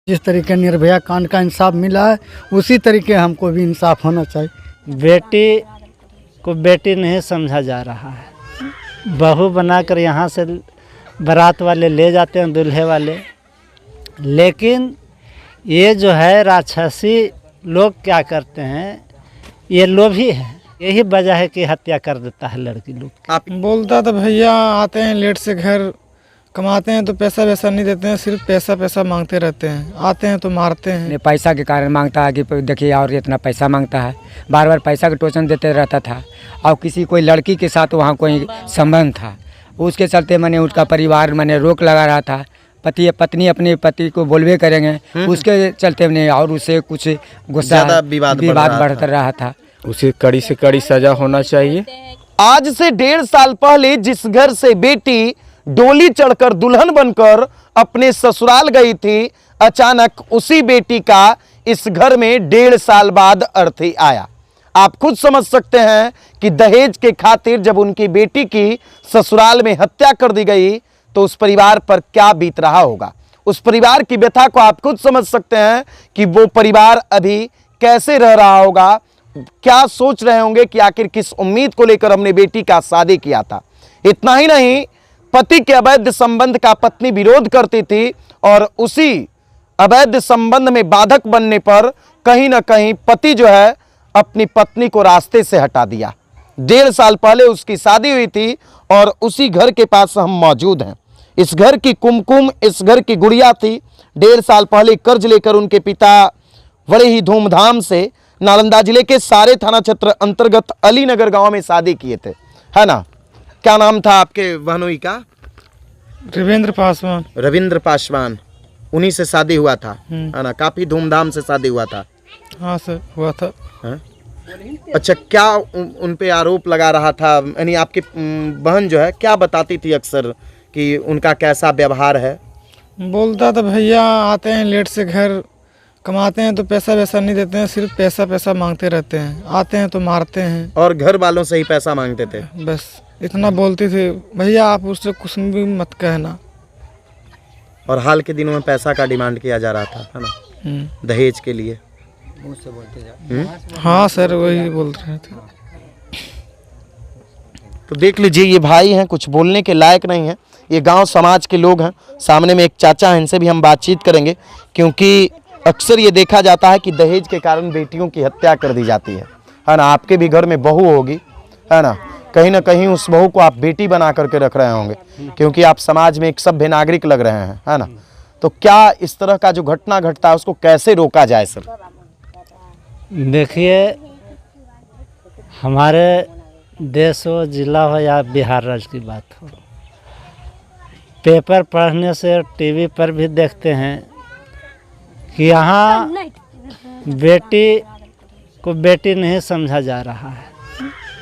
जिस तरीके निर्भया कांड का इंसाफ मिला है उसी तरीके हमको भी इंसाफ होना चाहिए। बेटी को बेटी नहीं समझा जा रहा है। बहू बनाकर यहाँ से बारात वाले ले जाते हैं, दूल्हे वाले, लेकिन ये जो है राक्षसी लोग क्या करते हैं, ये लोभी है। यही वजह है कि हत्या कर देता है लड़की लोग। आप बोलता था भैया आते हैं लेट से घर, कमाते हैं तो पैसा वैसा नहीं देते हैं, सिर्फ पैसा पैसा मांगते रहते हैं, आते हैं तो मारते हैं। पैसा के कारण मांगता है कि देखिए और इतना पैसा मांगता है, बार बार पैसा का टोचन देते रहता था। और किसी कोई लड़की के साथ वहाँ कोई संबंध था, उसके चलते मैंने उसका परिवार मैंने रोक लगा रहा था। पत्नी अपने पति को बोलवे करेंगे, उसके चलते मैंने और उससे कुछ गुस्सा विवाद बढ़ता रहा था। उसे कड़ी से कड़ी सजा होना चाहिए। आज से 1.5 साल पहले जिस घर से बेटी डोली चढ़कर दुल्हन बनकर अपने ससुराल गई थी, अचानक उसी बेटी का इस घर में 1.5 साल बाद अर्थी आया। आप खुद समझ सकते हैं कि दहेज के खातिर जब उनकी बेटी की ससुराल में हत्या कर दी गई तो उस परिवार पर क्या बीत रहा होगा। उस परिवार की व्यथा को आप खुद समझ सकते हैं कि वो परिवार अभी कैसे रह रहा होगा, क्या सोच रहे होंगे कि आखिर किस उम्मीद को लेकर हमने बेटी का शादी किया था। इतना ही नहीं, पति के अवैध संबंध का पत्नी विरोध करती थी और उसी अवैध संबंध में बाधक बनने पर कहीं ना कहीं पति जो है अपनी पत्नी को रास्ते से हटा दिया। 1.5 साल पहले उसकी शादी हुई थी और उसी घर के पास हम मौजूद हैं। इस घर की कुमकुम, इस घर की गुड़िया थी। 1.5 साल पहले कर्ज लेकर उनके पिता बड़े ही धूमधाम से नालंदा जिले के सारे थाना क्षेत्र अंतर्गत अलीनगर गांव में शादी किए थे, है ना। क्या नाम था आपके बहनोई का? रविंद्र पासवान। रविंद्र पासवान। उन्हीं से शादी हुआ था, है ना। काफी धूमधाम से शादी हुआ था। हाँ सर, हुआ था। है? अच्छा, क्या उन पे आरोप लगा रहा था, यानी आपकी बहन जो है क्या बताती थी अक्सर कि उनका कैसा व्यवहार है? बोलता था भैया आते हैं लेट से घर, कमाते हैं तो पैसा वैसा नहीं देते हैं, सिर्फ पैसा पैसा मांगते रहते हैं, आते हैं तो मारते हैं। और घर वालों से ही पैसा मांगते थे? बस इतना बोलती थी। भैया आप उससे कुछ भी मत कहना। और हाल के दिनों में पैसा का डिमांड किया जा रहा था, है ना, दहेज के लिए। हाँ सर, वही बोल रहे थे। तो देख लीजिए, ये भाई हैं, कुछ बोलने के लायक नहीं है। ये गांव समाज के लोग हैं। सामने में एक चाचा हैं, इनसे भी हम बातचीत करेंगे, क्योंकि अक्सर ये देखा जाता है कि दहेज के कारण बेटियों की हत्या कर दी जाती है ना। आपके भी घर में बहू होगी, है ना कहीं उस बहू को आप बेटी बना करके रख रहे होंगे, क्योंकि आप समाज में एक सभ्य नागरिक लग रहे हैं, है ना। तो क्या इस तरह का जो घटना घटता है उसको कैसे रोका जाए सर? देखिए, हमारे देश हो, जिला हो या बिहार राज्य की बात हो, पेपर पढ़ने से टीवी पर भी देखते हैं कि यहाँ बेटी को बेटी नहीं समझा जा रहा है।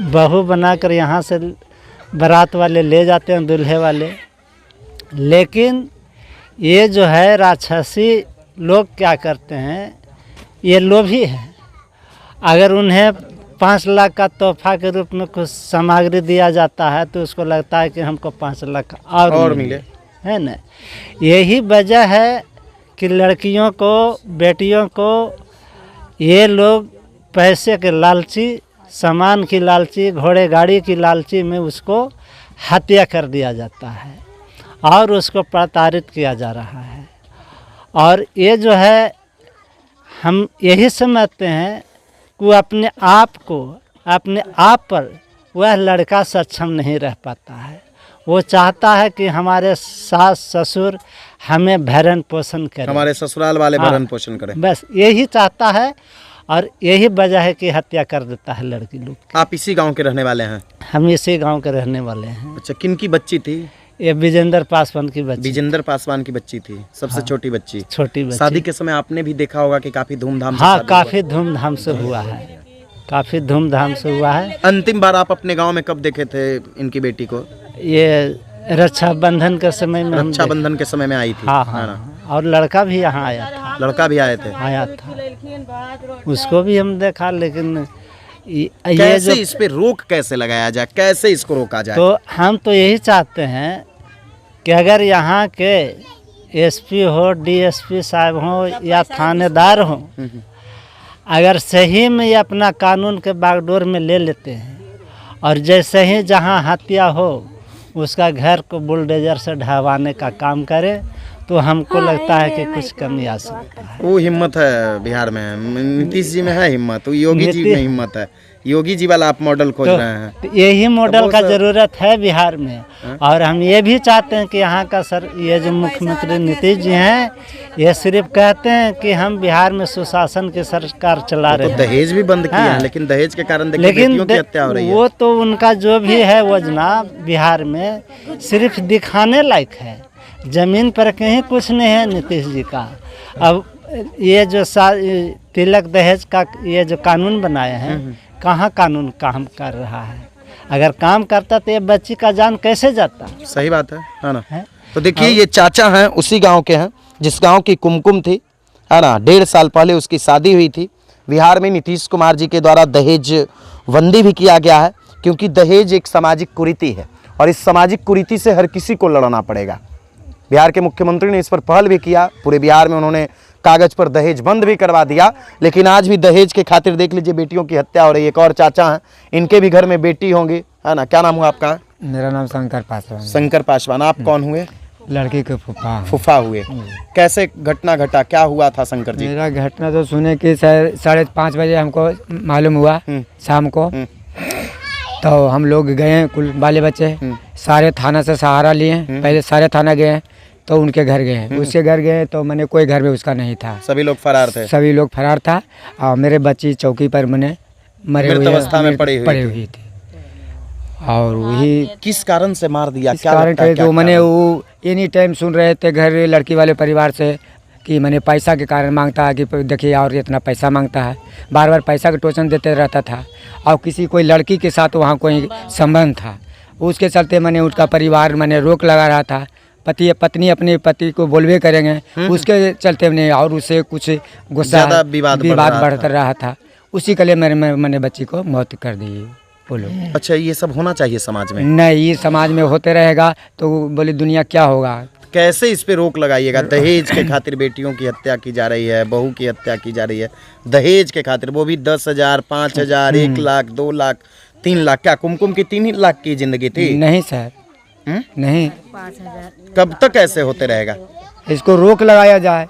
बहू बनाकर यहाँ से बारात वाले ले जाते हैं, दूल्हे वाले, लेकिन ये जो है राक्षसी लोग क्या करते हैं, ये लोभी है। अगर उन्हें 5 लाख का तोहफा के रूप में कुछ सामग्री दिया जाता है तो उसको लगता है कि हमको 5 लाख और मिले, है ना। यही वजह है कि लड़कियों को, बेटियों को ये लोग पैसे के लालची, सामान की लालची, घोड़े गाड़ी की लालची में उसको हत्या कर दिया जाता है और उसको प्रताड़ित किया जा रहा है। और ये जो है, हम यही समझते हैं कि वो अपने आप पर वह लड़का सक्षम नहीं रह पाता है। वो चाहता है कि हमारे सास ससुर हमें भरण पोषण करें, हमारे ससुराल वाले भरण पोषण करें, बस यही चाहता है। और यही वजह है कि हत्या कर देता है लड़की लोग। आप इसी गांव के रहने वाले हैं? हम इसी गांव के रहने वाले हैं। अच्छा, किन की बच्ची थी? ये विजेंद्र पासवान की बच्ची। विजेंद्र पासवान की बच्ची थी, सबसे हाँ, छोटी बच्ची। शादी के समय आपने भी देखा होगा कि काफी धूमधाम से? हाँ, काफी धूमधाम से हुआ है, काफी धूमधाम से हुआ है। अंतिम बार आप अपने गाँव में कब देखे थे इनकी बेटी को? ये रक्षाबंधन के समय में। रक्षाबंधन के समय में आई थी? हाँ हाँ। और लड़का भी यहाँ आया था। लड़का भी आया था, उसको भी हम देखा। लेकिन ये जो इस पे रोक कैसे लगाया जाए, कैसे इसको रोका जाए? तो हम तो यही चाहते हैं कि अगर यहाँ के एसपी हो, डीएसपी साहब हो या थानेदार हो, अगर सही में ये अपना कानून के बागडोर में ले लेते हैं और जैसे ही जहाँ हत्या हो उसका घर को बुलडोजर से ढहवाने का काम करे तो हमको लगता है कि कुछ कमी आ सकता है। वो हिम्मत है बिहार में, नीतीश जी में है हिम्मत, वो योगी जी में हिम्मत है। योगी जी वाला आप मॉडल खोज रहे हैं। तो यही मॉडल का ज़रूरत है बिहार में। और हम ये भी चाहते हैं कि यहाँ का ये जो मुख्यमंत्री नीतीश जी हैं, ये सिर्फ कहते हैं कि हम बिहार में सुशासन की सरकार चला रहे हैं। दहेज भी बंद किया है, लेकिन दहेज के कारण देखिए बेटियों की हत्या हो रही है। वो तो उनका जो भी है योजना बिहार में सिर्फ दिखाने लायक है, जमीन पर कहीं कुछ नहीं है नीतीश जी का। अब ये जो तिलक दहेज का ये जो कानून बनाए हैं, कहाँ कानून काम कर रहा है? अगर काम करता तो ये बच्ची का जान कैसे जाता? सही बात है ना? तो देखिए ये चाचा हैं, उसी गांव के हैं जिस गांव की कुमकुम थी, है ना। 1.5 साल पहले उसकी शादी हुई थी। बिहार में नीतीश कुमार जी के द्वारा दहेज बंदी भी किया गया है, क्योंकि दहेज एक सामाजिक कुरीति है और इस सामाजिक कुरीति से हर किसी को लड़ना पड़ेगा। बिहार के मुख्यमंत्री ने इस पर पहल भी किया। पूरे बिहार में उन्होंने कागज पर दहेज बंद भी करवा दिया, लेकिन आज भी दहेज के खातिर देख लीजिए बेटियों की हत्या हो रही है। एक और चाचा हैं, इनके भी घर में बेटी होंगी, है ना। क्या नाम हुआ आपका? मेरा नाम शंकर पासवान। शंकर पासवान। आप कौन हुए? लड़की के फूफा। फूफा हुए। कैसे घटना घटा, क्या हुआ था शंकर जी? मेरा घटना तो सुने कि 5:30 बजे हमको मालूम हुआ शाम को। तो हम लोग गए कुल बाले बच्चे, सारे थाना से सहारा लिए। पहले सारे थाना गए तो उनके घर गए, उसके घर गए तो मैंने कोई घर में उसका नहीं था। सभी लोग फरार थे? सभी लोग फरार था। और मेरे बच्ची चौकी पर मैंने मृत अवस्था में पड़ी हुई थी। और वही किस कारण से मार दिया? क्या कारण? तो मैंने वो एनी टाइम सुन रहे थे घर लड़की वाले परिवार से कि मैंने पैसा के कारण मांगता है, कि देखिए और इतना पैसा मांगता है, बार बार पैसा का टोचन देते रहता था। और किसी कोई लड़की के साथ वहाँ कोई संबंध था, उसके चलते मैंने उसका परिवार मैंने रोक लगा रहा था। पत्नी अपने पति को बोलवे करेंगे, उसके चलते मैंने और उससे कुछ गुस्सा विवाद बढ़ता रहा था। उसी के लिए मैंने बच्ची को मौत कर दी। बोलो। अच्छा, ये सब होना चाहिए समाज में? नहीं, ये समाज में होते रहेगा तो बोले दुनिया क्या होगा। कैसे इस पे रोक लगाइएगा? दहेज के खातिर बेटियों की हत्या की जा रही है, बहू की हत्या की जा रही है दहेज के खातिर, वो भी 10,000, 5,000, 1 लाख, 2 लाख, 3 लाख। क्या कुमकुम की 3 लाख की जिंदगी थी? नहीं सर, नहीं। 5,000। कब तक ऐसे होते रहेगा? इसको रोक लगाया जाए,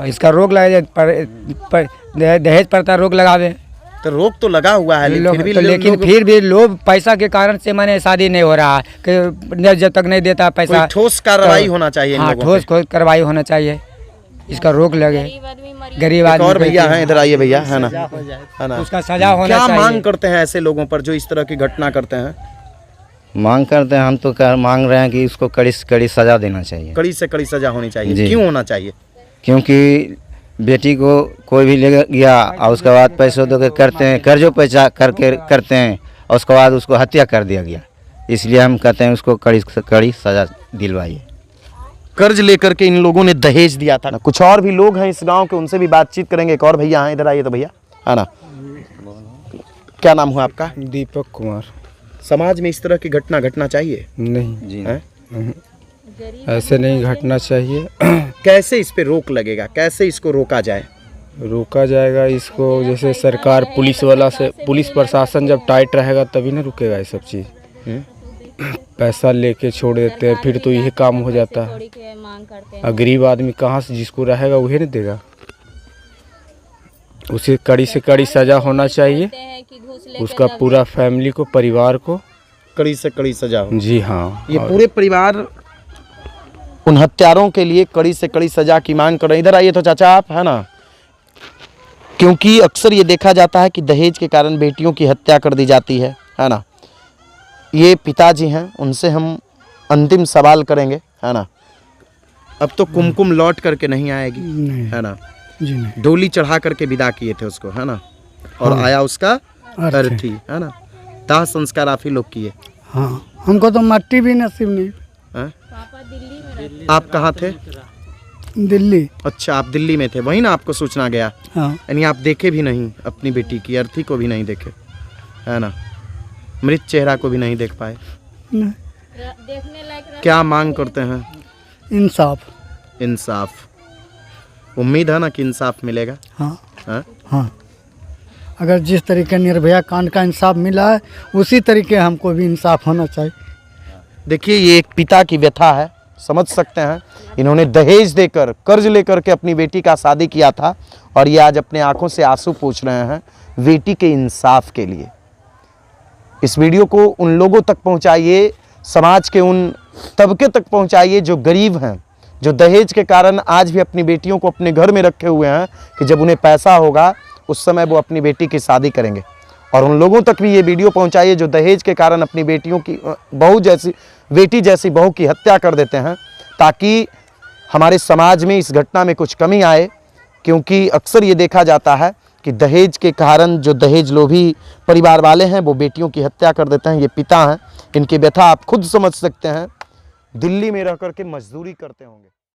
इसका रोक लगाया जाए। दहेज प्रथा रोक लगावे तो रोक तो लगा हुआ है, लेकिन फिर भी लोग पैसा के कारण से मैंने शादी नहीं हो रहा कि जब तक नहीं देता पैसा। ठोस कार्रवाई होना चाहिए। हाँ, ठोस कार्रवाई होना चाहिए, इसका रोक लगे। गरीब आदमी। और भैया हैं, इधर आइए भैया, है ना, है ना। उसका सजा होना चाहिए। क्या मांग करते हैं ऐसे लोगों पर जो इस तरह की घटना करते हैं? मांग करते हैं हम तो मांग रहे हैं कि इसको कड़ी से कड़ी सजा देना चाहिए। कड़ी से कड़ी सजा होनी चाहिए। क्यों होना चाहिए? क्योंकि बेटी को कोई भी ले गया और उसके बाद पैसों दे के करते हैं, कर्जों पैसा करके करते हैं और उसके बाद उसको हत्या कर दिया गया। इसलिए हम कहते हैं उसको कड़ी से कड़ी सजा दिलवाइए। कर्ज लेकर के इन लोगों ने दहेज दिया था। कुछ और भी लोग हैं इस गांव के, उनसे भी बातचीत करेंगे। एक और भैया हैं, इधर आइए तो भैया, है ना। क्या नाम हुआ आपका? दीपक कुमार। समाज में इस तरह की घटना घटना चाहिए? नहीं जी, ऐसे नहीं घटना चाहिए। कैसे इस पे रोक लगेगा? कैसे इसको रोका जाए? रोका जाएगा इसको, जैसे सरकार पुलिस प्रशासन जब टाइट रहेगा तभी ना रुकेगा ये सब चीज़। पैसा लेके छोड़ देते हैं, फिर तो यही काम हो जाता है। गरीब आदमी कहाँ से, जिसको रहेगा वही नहीं देगा। उसे कड़ी से कड़ी सजा होना चाहिए, उसका पूरा फैमिली को, परिवार को कड़ी से कड़ी सजा हो। जी हाँ, ये पूरे परिवार उन हत्यारों के लिए कड़ी से कड़ी सजा की मांग कर रहे हैं। इधर आइए तो चाचा आप, है ना। क्योंकि अक्सर ये देखा जाता है कि दहेज के कारण बेटियों की हत्या कर दी जाती है ना। ये पिताजी हैं, उनसे हम अंतिम सवाल करेंगे, है ना। अब तो कुमकुम लौट करके नहीं आएगी, है ना। जी नहीं। डोली चढ़ा करके विदा किए थे उसको, है ना। और आया उसका अर्थी, है ना। दाह संस्कार आप ही लोग किए। हाँ, हमको तो मट्टी भी नसीब नहीं। आप कहाँ थे? दिल्ली। अच्छा, आप दिल्ली में थे, वहीं ना आपको सूचना गया। हाँ। यानी आप देखे भी नहीं अपनी बेटी की, अर्थी को भी नहीं देखे, है ना। मृत चेहरा को भी नहीं देख पाए। नहीं। क्या मांग करते हैं? इंसाफ। इंसाफ। उम्मीद है ना कि इंसाफ मिलेगा? हाँ हाँ? हाँ, अगर जिस तरीके निर्भया कांड का इंसाफ मिला है उसी तरीके हमको भी इंसाफ होना चाहिए। देखिए, ये एक पिता की व्यथा है, समझ सकते हैं। इन्होंने दहेज देकर, कर्ज लेकर के अपनी बेटी का शादी किया था और ये आज अपने आंखों से आंसू पोंछ रहे हैं बेटी के इंसाफ के लिए। इस वीडियो को उन लोगों तक पहुंचाइए, समाज के उन तबके तक पहुंचाइए जो गरीब हैं, जो दहेज के कारण आज भी अपनी बेटियों को अपने घर में रखे हुए हैं कि जब उन्हें पैसा होगा उस समय वो अपनी बेटी की शादी करेंगे। और उन लोगों तक भी ये वीडियो पहुंचाइए जो दहेज के कारण अपनी बेटियों की बेटी जैसी बहू की हत्या कर देते हैं, ताकि हमारे समाज में इस घटना में कुछ कमी आए। क्योंकि अक्सर ये देखा जाता है कि दहेज के कारण जो दहेज लोभी परिवार वाले हैं वो बेटियों की हत्या कर देते हैं। ये पिता हैं, इनकी व्यथा आप खुद समझ सकते हैं। दिल्ली में रह कर के मजदूरी करते होंगे।